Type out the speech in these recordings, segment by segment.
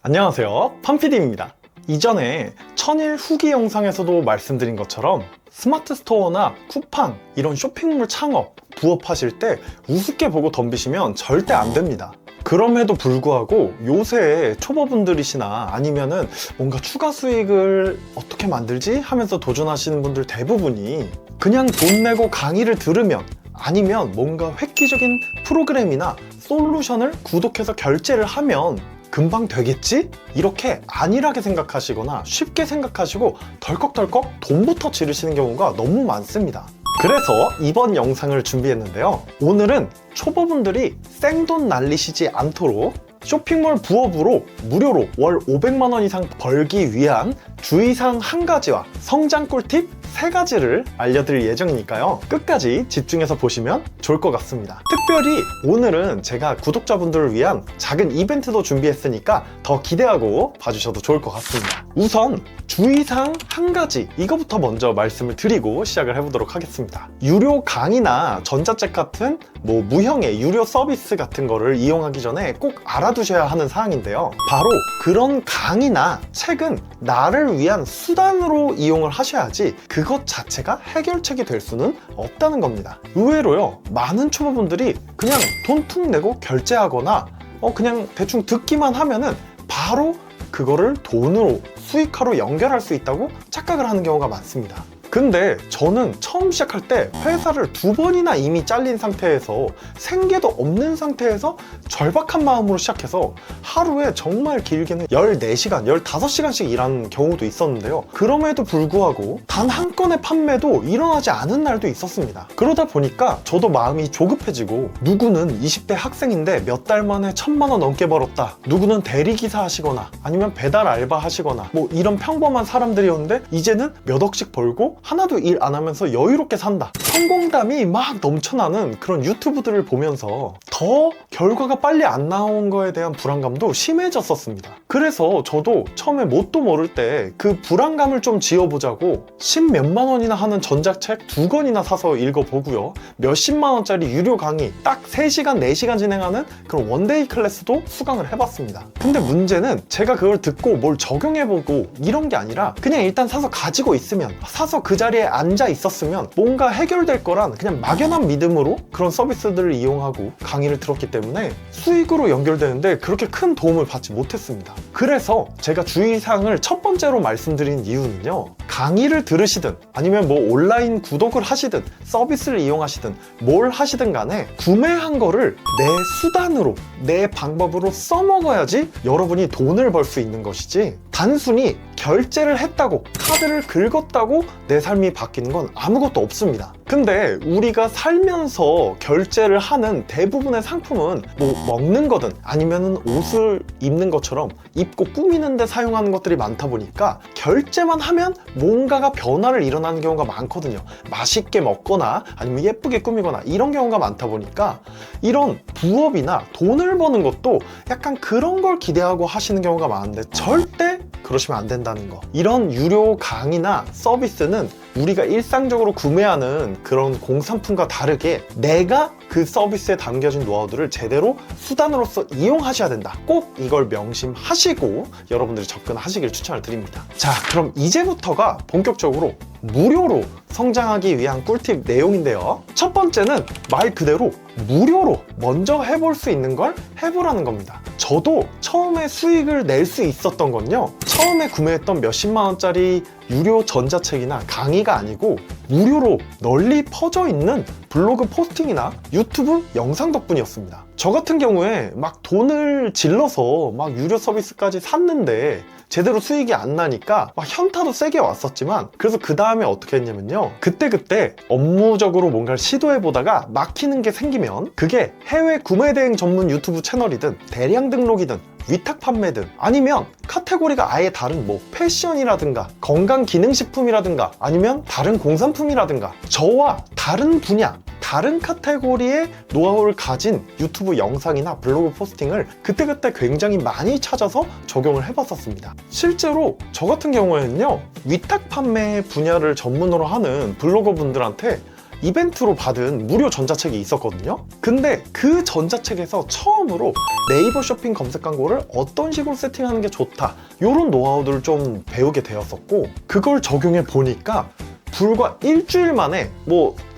안녕하세요, 팜PD입니다. 이전에 천일 후기 영상에서도 말씀드린 것처럼 스마트 스토어나 쿠팡 이런 쇼핑몰 창업, 부업하실 때 우습게 보고 덤비시면 절대 안 됩니다. 그럼에도 불구하고 요새 초보분들이시나 아니면은 뭔가 추가 수익을 어떻게 만들지 하면서 도전하시는 분들 대부분이 그냥 돈 내고 강의를 들으면 아니면 뭔가 획기적인 프로그램이나 솔루션을 구독해서 결제를 하면 금방 되겠지? 이렇게 안일하게 생각하시거나 쉽게 생각하시고 덜컥덜컥 돈부터 지르시는 경우가 너무 많습니다. 그래서 이번 영상을 준비했는데요. 오늘은 초보분들이 생돈 날리시지 않도록 쇼핑몰 부업으로 무료로 월 500만 원 이상 벌기 위한 주의사항 한 가지와 성장 꿀팁 3가지를 알려드릴 예정이니까요. 끝까지 집중해서 보시면 좋을 것 같습니다. 특별히 오늘은 제가 구독자분들을 위한 작은 이벤트도 준비했으니까 더 기대하고 봐주셔도 좋을 것 같습니다. 우선 주의사항 한 가지, 이거부터 먼저 말씀을 드리고 시작을 해보도록 하겠습니다. 유료 강의나 전자책 같은 무형의 유료 서비스 같은 거를 이용하기 전에 꼭 알아두셔야 하는 사항인데요. 바로 그런 강의나 책은 나를 위한 수단으로 이용을 하셔야지 그것 자체가 해결책이 될 수는 없다는 겁니다. 의외로요, 많은 초보분들이 그냥 돈 툭 내고 결제하거나 그냥 대충 듣기만 하면은 바로 그거를 돈으로 수익화로 연결할 수 있다고 착각을 하는 경우가 많습니다. 근데 저는 처음 시작할 때 회사를 2번이나 이미 잘린 상태에서 생계도 없는 상태에서 절박한 마음으로 시작해서 하루에 정말 길게는 14시간, 15시간씩 일하는 경우도 있었는데요. 그럼에도 불구하고 단 한 건의 판매도 일어나지 않은 날도 있었습니다. 그러다 보니까 저도 마음이 조급해지고 누구는 20대 학생인데 몇 달 만에 1000만 원 넘게 벌었다, 누구는 대리기사 하시거나 아니면 배달 알바 하시거나 이런 평범한 사람들이었는데 이제는 몇 억씩 벌고 하나도 일 안 하면서 여유롭게 산다, 성공담이 막 넘쳐나는 그런 유튜브들을 보면서 더 결과가 빨리 안 나온 거에 대한 불안감도 심해졌었습니다. 그래서 저도 처음에 뭣도 모를 때 그 불안감을 좀 지워보자고 10몇만 원이나 하는 전자책 2권이나 사서 읽어보고요, 몇십만 원짜리 유료 강의 딱 3시간, 4시간 진행하는 그런 원데이 클래스도 수강을 해봤습니다. 근데 문제는 제가 그걸 듣고 뭘 적용해보고 이런 게 아니라 그냥 일단 사서 가지고 있으면, 사서 그 자리에 앉아 있었으면 뭔가 해결될 거란 그냥 막연한 믿음으로 그런 서비스들을 이용하고 강의를 들었기 때문에 수익으로 연결되는데 그렇게 큰 도움을 받지 못했습니다. 그래서 제가 주의사항을 첫 번째로 말씀드린 이유는요, 강의를 들으시든 아니면 온라인 구독을 하시든 서비스를 이용하시든 뭘 하시든 간에 구매한 거를 내 수단으로, 내 방법으로 써먹어야지 여러분이 돈을 벌 수 있는 것이지, 단순히 결제를 했다고, 카드를 긁었다고 내 삶이 바뀌는 건 아무것도 없습니다. 근데 우리가 살면서 결제를 하는 대부분의 상품은 먹는 거든 아니면 옷을 입는 것처럼 입고 꾸미는 데 사용하는 것들이 많다 보니까 결제만 하면 뭔가가 변화를 일어나는 경우가 많거든요. 맛있게 먹거나 아니면 예쁘게 꾸미거나 이런 경우가 많다 보니까 이런 부업이나 돈을 버는 것도 약간 그런 걸 기대하고 하시는 경우가 많은데 절대 그러시면 안 된다는 거. 이런 유료 강의나 서비스는 우리가 일상적으로 구매하는 그런 공산품과 다르게 내가 그 서비스에 담겨진 노하우들을 제대로 수단으로서 이용하셔야 된다. 꼭 이걸 명심하시고 여러분들이 접근하시길 추천을 드립니다. 자, 그럼 이제부터가 본격적으로 무료로 성장하기 위한 꿀팁 내용인데요. 첫 번째는 말 그대로 무료로 먼저 해볼 수 있는 걸 해보라는 겁니다. 저도 처음에 수익을 낼 수 있었던 건요, 처음에 구매했던 몇십만 원짜리 유료 전자책이나 강의가 아니고 무료로 널리 퍼져 있는 블로그 포스팅이나 유튜브 영상 덕분이었습니다. 저 같은 경우에 막 돈을 질러서 막 유료 서비스까지 샀는데 제대로 수익이 안 나니까 막 현타도 세게 왔었지만, 그래서 그 다음에 어떻게 했냐면요, 그때 업무적으로 뭔가를 시도해보다가 막히는 게 생기면 그게 해외 구매 대행 전문 유튜브 채널이든 대량 등록이든 위탁 판매든 아니면 카테고리가 아예 다른 패션이라든가 건강기능식품이라든가 아니면 다른 공산품이라든가 저와 다른 분야, 다른 카테고리의 노하우를 가진 유튜브 영상이나 블로그 포스팅을 그때그때 굉장히 많이 찾아서 적용을 해봤었습니다. 실제로 저 같은 경우에는요, 위탁 판매 분야를 전문으로 하는 블로거 분들한테 이벤트로 받은 무료 전자책이 있었거든요. 근데 그 전자책에서 처음으로 네이버 쇼핑 검색 광고를 어떤 식으로 세팅하는 게 좋다, 이런 노하우들을 좀 배우게 되었었고, 그걸 적용해 보니까 불과 일주일 만에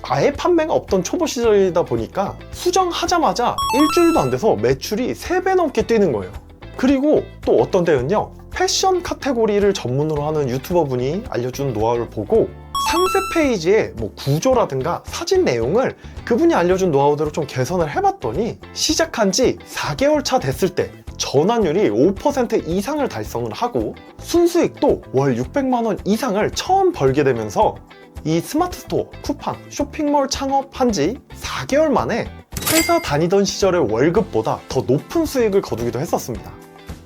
아예 판매가 없던 초보 시절이다 보니까 수정하자마자 일주일도 안 돼서 매출이 3배 넘게 뛰는 거예요. 그리고 또 어떤 때는요, 패션 카테고리를 전문으로 하는 유튜버 분이 알려준 노하우를 보고 상세 페이지의 구조라든가 사진 내용을 그분이 알려준 노하우대로 좀 개선을 해봤더니 시작한 지 4개월 차 됐을 때 전환율이 5% 이상을 달성을 하고 순수익도 월 600만 원 이상을 처음 벌게 되면서 이 스마트 스토어, 쿠팡, 쇼핑몰 창업한 지 4개월 만에 회사 다니던 시절의 월급보다 더 높은 수익을 거두기도 했었습니다.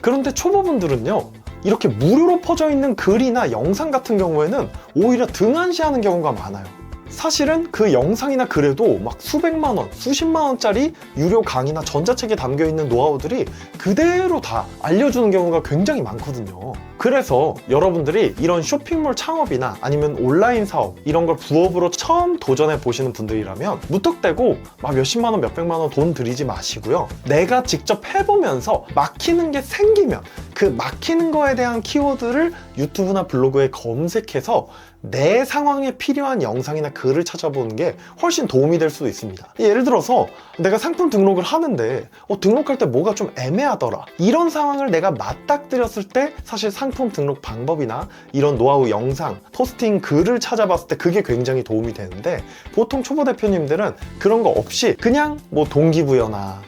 그런데 초보분들은요, 이렇게 무료로 퍼져 있는 글이나 영상 같은 경우에는 오히려 등한시하는 경우가 많아요. 사실은 그 영상이나 글에도 막 수백만 원, 수십만 원짜리 유료 강의나 전자책에 담겨 있는 노하우들이 그대로 다 알려주는 경우가 굉장히 많거든요. 그래서 여러분들이 이런 쇼핑몰 창업이나 아니면 온라인 사업, 이런 걸 부업으로 처음 도전해 보시는 분들이라면 무턱대고 막 몇십만 원, 몇백만 원 돈 들이지 마시고요. 내가 직접 해보면서 막히는 게 생기면 그 막히는 거에 대한 키워드를 유튜브나 블로그에 검색해서 내 상황에 필요한 영상이나 글을 찾아보는 게 훨씬 도움이 될 수도 있습니다. 예를 들어서 내가 상품 등록을 하는데 등록할 때 뭐가 좀 애매하더라, 이런 상황을 내가 맞닥뜨렸을 때 사실 상품 등록 방법이나 이런 노하우 영상, 포스팅 글을 찾아봤을 때 그게 굉장히 도움이 되는데, 보통 초보 대표님들은 그런 거 없이 그냥 동기부여나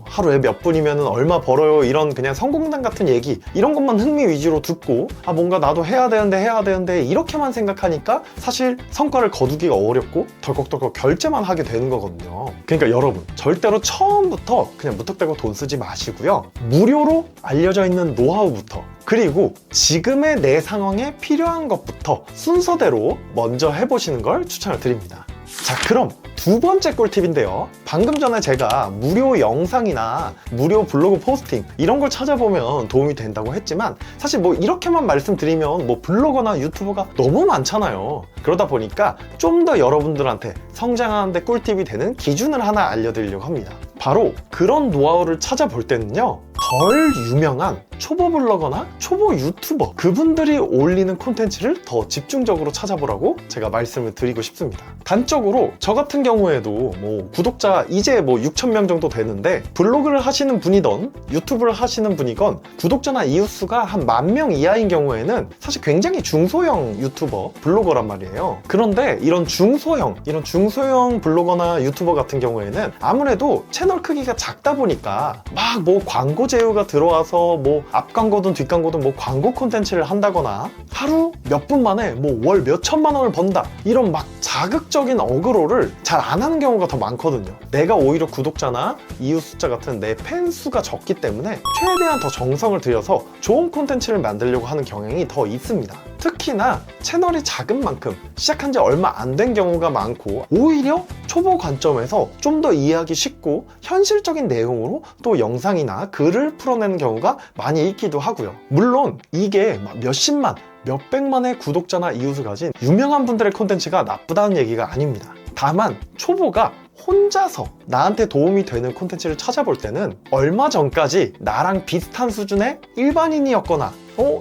하루에 몇 분이면 얼마 벌어요, 이런 그냥 성공담 같은 얘기, 이런 것만 흥미 위주로 듣고 뭔가 나도 해야 되는데 이렇게만 생각하니까 사실 성과를 거두기가 어렵고 덜컥덜컥 결제만 하게 되는 거거든요. 그러니까 여러분, 절대로 처음부터 그냥 무턱대고 돈 쓰지 마시고요. 무료로 알려져 있는 노하우부터, 그리고 지금의 내 상황에 필요한 것부터 순서대로 먼저 해보시는 걸 추천을 드립니다. 자, 그럼 두 번째 꿀팁인데요. 방금 전에 제가 무료 영상이나 무료 블로그 포스팅 이런 걸 찾아보면 도움이 된다고 했지만, 사실 이렇게만 말씀드리면 블로거나 유튜버가 너무 많잖아요. 그러다 보니까 좀 더 여러분들한테 성장하는데 꿀팁이 되는 기준을 하나 알려드리려고 합니다. 바로 그런 노하우를 찾아볼 때는요, 덜 유명한 초보 블로거나 초보 유튜버, 그분들이 올리는 콘텐츠를 더 집중적으로 찾아보라고 제가 말씀을 드리고 싶습니다. 단적으로 저 같은 경우에도 구독자 이제 6,000명 정도 되는데, 블로그를 하시는 분이건 유튜브를 하시는 분이건 구독자나 이웃수가 한 10,000명 이하인 경우에는 사실 굉장히 중소형 유튜버, 블로거란 말이에요. 그런데 이런 중소형 블로거나 유튜버 같은 경우에는 아무래도 채널 크기가 작다 보니까 막 광고 제휴가 들어와서 앞 광고든 뒷 광고든 광고 콘텐츠를 한다거나 하루 몇 분 만에 월 몇천만 원을 번다, 이런 막 자극적인 어그로를 잘 안 하는 경우가 더 많거든요. 내가 오히려 구독자나 이웃 숫자 같은 내 팬 수가 적기 때문에 최대한 더 정성을 들여서 좋은 콘텐츠를 만들려고 하는 경향이 더 있습니다. 특히나 채널이 작은 만큼 시작한 지 얼마 안 된 경우가 많고, 오히려 초보 관점에서 좀 더 이해하기 쉽고 현실적인 내용으로 또 영상이나 글을 풀어내는 경우가 많이 있기도 하고요. 물론 이게 몇십만, 몇백만의 구독자나 이웃을 가진 유명한 분들의 콘텐츠가 나쁘다는 얘기가 아닙니다. 다만 초보가 혼자서 나한테 도움이 되는 콘텐츠를 찾아볼 때는 얼마 전까지 나랑 비슷한 수준의 일반인이었거나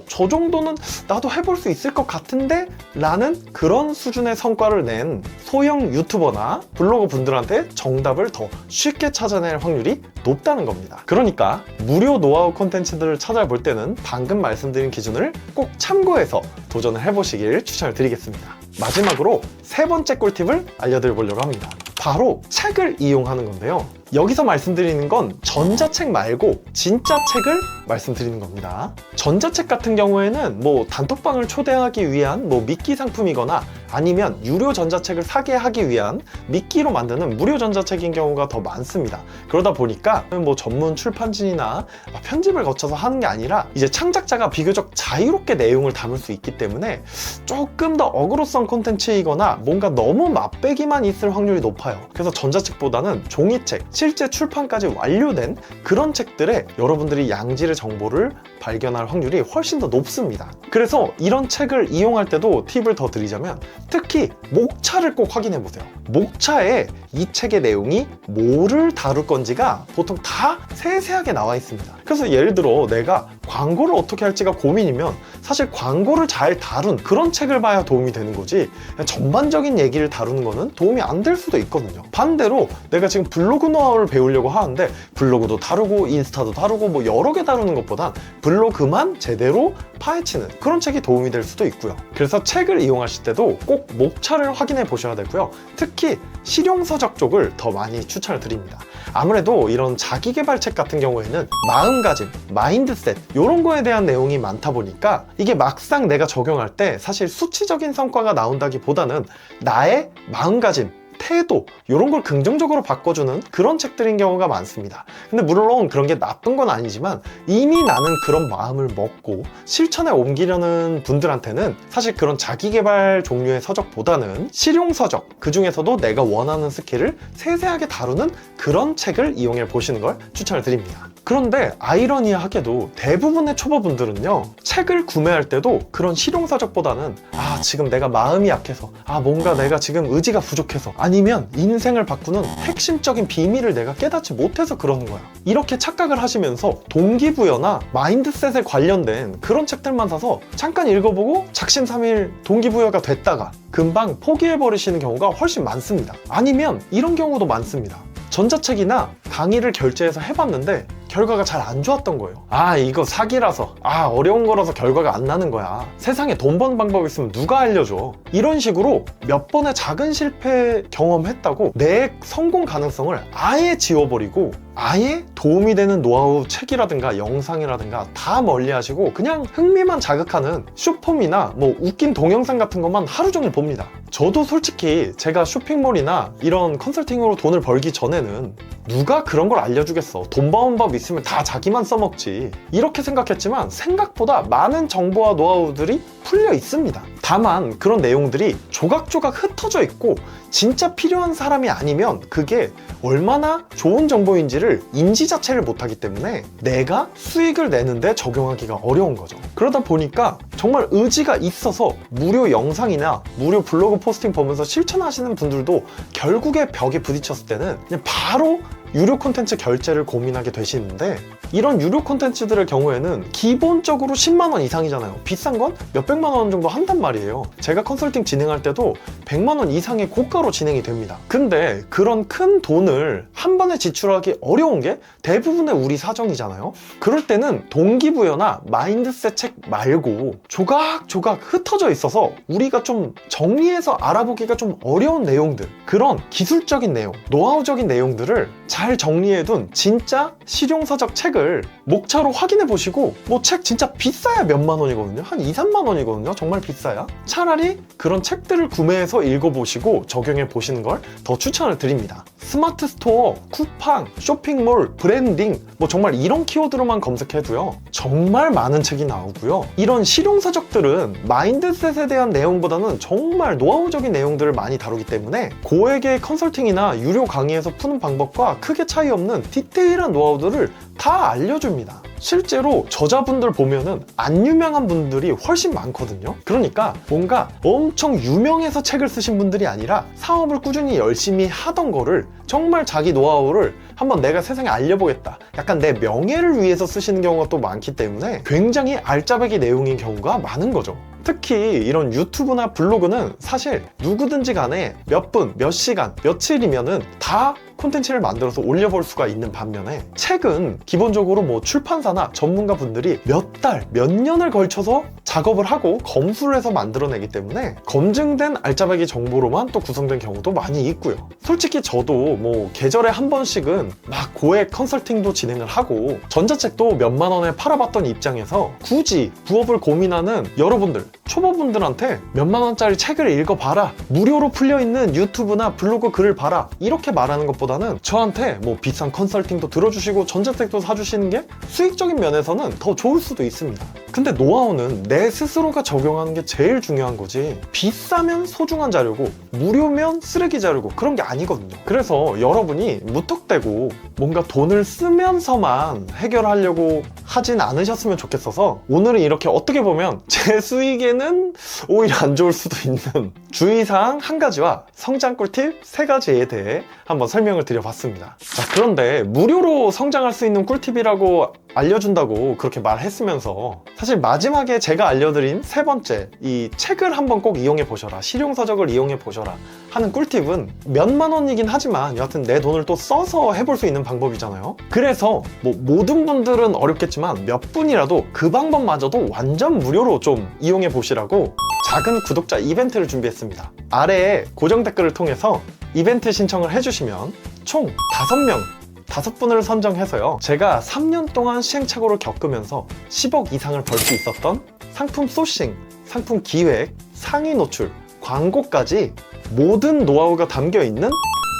저 정도는 나도 해볼 수 있을 것 같은데? 라는 그런 수준의 성과를 낸 소형 유튜버나 블로거 분들한테 정답을 더 쉽게 찾아낼 확률이 높다는 겁니다. 그러니까 무료 노하우 콘텐츠들을 찾아볼 때는 방금 말씀드린 기준을 꼭 참고해서 도전을 해보시길 추천을 드리겠습니다. 마지막으로 세 번째 꿀팁을 알려드리려고 합니다. 바로 책을 이용하는 건데요. 여기서 말씀드리는 건 전자책 말고 진짜 책을 말씀드리는 겁니다. 전자책 같은 경우에는 단톡방을 초대하기 위한 미끼 상품이거나 아니면 유료 전자책을 사게 하기 위한 미끼로 만드는 무료 전자책인 경우가 더 많습니다. 그러다 보니까 전문 출판진이나 편집을 거쳐서 하는 게 아니라 이제 창작자가 비교적 자유롭게 내용을 담을 수 있기 때문에 조금 더 어그로성 콘텐츠이거나 뭔가 너무 맛배기만 있을 확률이 높아요. 그래서 전자책보다는 종이책, 실제 출판까지 완료된 그런 책들에 여러분들이 양질의 정보를 발견할 확률이 훨씬 더 높습니다. 그래서 이런 책을 이용할 때도 팁을 더 드리자면 특히 목차를 꼭 확인해 보세요. 목차에 이 책의 내용이 뭐를 다룰 건지가 보통 다 세세하게 나와 있습니다. 그래서 예를 들어 내가 광고를 어떻게 할지가 고민이면 사실 광고를 잘 다룬 그런 책을 봐야 도움이 되는 거지, 그냥 전반적인 얘기를 다루는 거는 도움이 안 될 수도 있거든요. 반대로 내가 지금 블로그 노하우를 배우려고 하는데 블로그도 다루고 인스타도 다루고 뭐 여러 개 다루는 것보단 블로그만 제대로 파헤치는 그런 책이 도움이 될 수도 있고요. 그래서 책을 이용하실 때도 꼭 목차를 확인해 보셔야 되고요. 특히 실용서적 쪽을 더 많이 추천을 드립니다. 아무래도 이런 자기계발책 같은 경우에는 마음가짐, 마인드셋 이런 거에 대한 내용이 많다 보니까 이게 막상 내가 적용할 때 사실 수치적인 성과가 나온다기보다는 나의 마음가짐, 태도 이런 걸 긍정적으로 바꿔주는 그런 책들인 경우가 많습니다. 근데 물론 그런 게 나쁜 건 아니지만 이미 나는 그런 마음을 먹고 실천에 옮기려는 분들한테는 사실 그런 자기계발 종류의 서적보다는 실용서적, 그 중에서도 내가 원하는 스킬을 세세하게 다루는 그런 책을 이용해 보시는 걸 추천을 드립니다. 그런데 아이러니하게도 대부분의 초보분들은요, 책을 구매할 때도 그런 실용서적보다는 지금 내가 마음이 약해서, 뭔가 내가 지금 의지가 부족해서, 아니면 인생을 바꾸는 핵심적인 비밀을 내가 깨닫지 못해서 그러는 거야. 이렇게 착각을 하시면서 동기부여나 마인드셋에 관련된 그런 책들만 사서 잠깐 읽어보고 작심삼일 동기부여가 됐다가 금방 포기해버리시는 경우가 훨씬 많습니다. 아니면 이런 경우도 많습니다. 전자책이나 강의를 결제해서 해봤는데 결과가 잘 안 좋았던 거예요. 이거 사기라서, 어려운 거라서 결과가 안 나는 거야. 세상에 돈 버는 방법이 있으면 누가 알려줘. 이런 식으로 몇 번의 작은 실패 경험했다고 내 성공 가능성을 아예 지워버리고 아예 도움이 되는 노하우 책이라든가 영상이라든가 다 멀리 하시고 그냥 흥미만 자극하는 쇼폼이나 뭐 웃긴 동영상 같은 것만 하루 종일 봅니다. 저도 솔직히 제가 쇼핑몰이나 이런 컨설팅으로 돈을 벌기 전에는 누가 그런 걸 알려주겠어, 돈 버는 법 있으면 다 자기만 써먹지, 이렇게 생각했지만 생각보다 많은 정보와 노하우들이 풀려 있습니다. 다만 그런 내용들이 조각조각 흩어져 있고 진짜 필요한 사람이 아니면 그게 얼마나 좋은 정보인지를 인지 자체를 못하기 때문에 내가 수익을 내는데 적용하기가 어려운 거죠. 그러다 보니까 정말 의지가 있어서 무료 영상이나 무료 블로그 포스팅 보면서 실천하시는 분들도 결국에 벽에 부딪혔을 때는 그냥 바로 유료 콘텐츠 결제를 고민하게 되시는데, 이런 유료 콘텐츠들의 경우에는 기본적으로 10만 원 이상이잖아요. 비싼 건 몇백만 원 정도 한단 말이에요. 제가 컨설팅 진행할 때도 100만 원 이상의 고가로 진행이 됩니다. 근데 그런 큰 돈을 한 번에 지출하기 어려운 게 대부분의 우리 사정이잖아요. 그럴 때는 동기부여나 마인드셋 책 말고 조각조각 흩어져 있어서 우리가 좀 정리해서 알아보기가 좀 어려운 내용들, 그런 기술적인 내용, 노하우적인 내용들을 잘 정리해둔 진짜 실용서적 책을 목차로 확인해 보시고, 뭐 책 진짜 비싸야 몇만 원이거든요. 한 2, 3만 원이거든요. 정말 비싸야. 차라리 그런 책들을 구매해서 읽어보시고 적용해 보시는 걸 더 추천을 드립니다. 스마트 스토어, 쿠팡, 쇼핑몰, 브랜딩, 뭐 정말 이런 키워드로만 검색해도요 정말 많은 책이 나오고요. 이런 실용서적들은 마인드셋에 대한 내용보다는 정말 노하우적인 내용들을 많이 다루기 때문에 고액의 컨설팅이나 유료 강의에서 푸는 방법과 크게 차이 없는 디테일한 노하우들을 다 알려줍니다. 실제로 저자분들 보면은 안 유명한 분들이 훨씬 많거든요. 그러니까 뭔가 엄청 유명해서 책을 쓰신 분들이 아니라 사업을 꾸준히 열심히 하던 거를 정말 자기 노하우를 한번 내가 세상에 알려보겠다, 약간 내 명예를 위해서 쓰시는 경우가 또 많기 때문에 굉장히 알짜배기 내용인 경우가 많은 거죠. 특히 이런 유튜브나 블로그는 사실 누구든지 간에 몇 분, 몇 시간, 며칠이면은 다 콘텐츠를 만들어서 올려볼 수가 있는 반면에 책은 기본적으로 뭐 출판사나 전문가 분들이 몇 달, 몇 년을 걸쳐서 작업을 하고 검수를 해서 만들어내기 때문에 검증된 알짜배기 정보로만 또 구성된 경우도 많이 있고요. 솔직히 저도 뭐 계절에 한 번씩은 막 고액 컨설팅도 진행을 하고 전자책도 몇만 원에 팔아봤던 입장에서 굳이 부업을 고민하는 여러분들, 초보분들한테 몇만 원짜리 책을 읽어봐라, 무료로 풀려있는 유튜브나 블로그 글을 봐라, 이렇게 말하는 것보다는 저한테 뭐 비싼 컨설팅도 들어주시고 전자책도 사주시는 게 수익적인 면에서는 더 좋을 수도 있습니다. 근데 노하우는 내 스스로가 적용하는 게 제일 중요한 거지. 비싸면 소중한 자료고 무료면 쓰레기 자료고 그런 게 아니거든요. 그래서 여러분이 무턱대고 뭔가 돈을 쓰면서만 해결하려고 하진 않으셨으면 좋겠어서 오늘은 이렇게 어떻게 보면 제 수익에는 오히려 안 좋을 수도 있는 주의사항 한 가지와 성장 꿀팁 세 가지에 대해 한번 설명을 드려봤습니다. 자, 그런데 무료로 성장할 수 있는 꿀팁이라고 알려준다고 그렇게 말했으면서 사실 마지막에 제가 알려드린 세 번째 이 책을 한번 꼭 이용해 보셔라, 실용서적을 이용해 보셔라 하는 꿀팁은 몇만 원이긴 하지만 여하튼 내 돈을 또 써서 해볼 수 있는 방법이잖아요. 그래서 뭐 모든 분들은 어렵겠지만 몇 분이라도 그 방법마저도 완전 무료로 좀 이용해 보시라고 작은 구독자 이벤트를 준비했습니다. 아래에 고정 댓글을 통해서 이벤트 신청을 해주시면 총 5분을 선정해서요, 제가 3년 동안 시행착오를 겪으면서 10억 이상을 벌 수 있었던 상품 소싱, 상품 기획, 상위 노출, 광고까지 모든 노하우가 담겨있는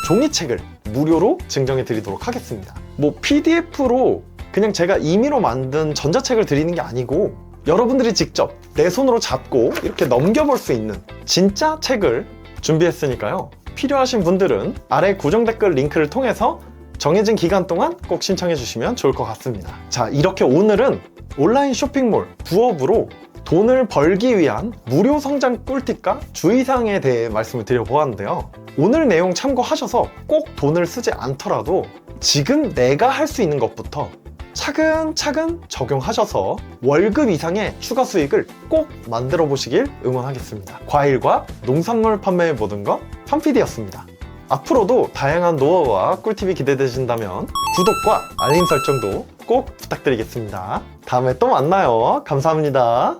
종이책을 무료로 증정해 드리도록 하겠습니다. 뭐 PDF로 그냥 제가 임의로 만든 전자책을 드리는 게 아니고 여러분들이 직접 내 손으로 잡고 이렇게 넘겨볼 수 있는 진짜 책을 준비했으니까요, 필요하신 분들은 아래 고정 댓글 링크를 통해서 정해진 기간 동안 꼭 신청해 주시면 좋을 것 같습니다. 자, 이렇게 오늘은 온라인 쇼핑몰 부업으로 돈을 벌기 위한 무료 성장 꿀팁과 주의사항에 대해 말씀을 드려보았는데요, 오늘 내용 참고하셔서 꼭 돈을 쓰지 않더라도 지금 내가 할 수 있는 것부터 차근차근 적용하셔서 월급 이상의 추가 수익을 꼭 만들어 보시길 응원하겠습니다. 과일과 농산물 판매의 모든 것 팜피디였습니다. 앞으로도 다양한 노하우와 꿀팁이 기대되신다면 구독과 알림 설정도 꼭 부탁드리겠습니다. 다음에 또 만나요. 감사합니다.